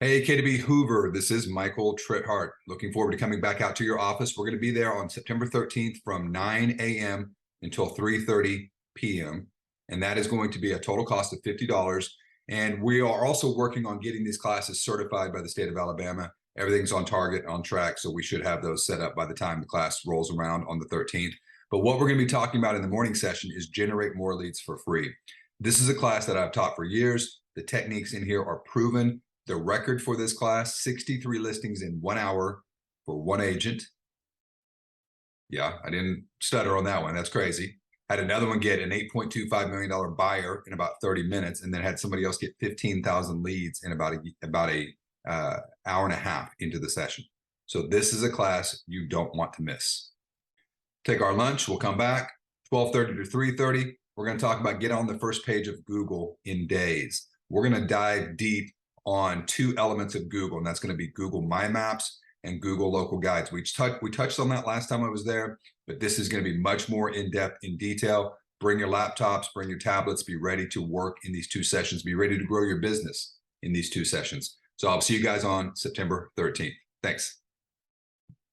Hey, KW Hoover, this is Michael Tritthart. Looking forward to coming back out to your office. We're going to be there on September 13th from 9 a.m. until 3:30 p.m. And that is going to be a total cost of $50. And we are also working on getting these classes certified by the state of Alabama. Everything's on target, on track, so we should have those set up by the time the class rolls around on the 13th. But what we're going to be talking about in the morning session is generate more leads for free. This is a class that I've taught for years. The techniques in here are proven. The record for this class, 63 listings in 1 hour for one agent. Yeah, I didn't stutter on that one. That's crazy. Had another one get an $8.25 million buyer in about 30 minutes, and then had somebody else get 15,000 leads in about a hour and a half into the session. So this is a class you don't want to miss. Take our lunch. We'll come back 12:30 to 3:30. We're going to talk about get on the first page of Google in days. We're going to dive deep on two elements of Google, and that's going to be Google MyMaps and Google Local Guides. We touched on that last time I was there, but this is going to be much more in-depth, in detail. Bring your laptops, bring your tablets, be ready to work in these two sessions, be ready to grow your business in these two sessions. So I'll see you guys on September 13th. Thanks.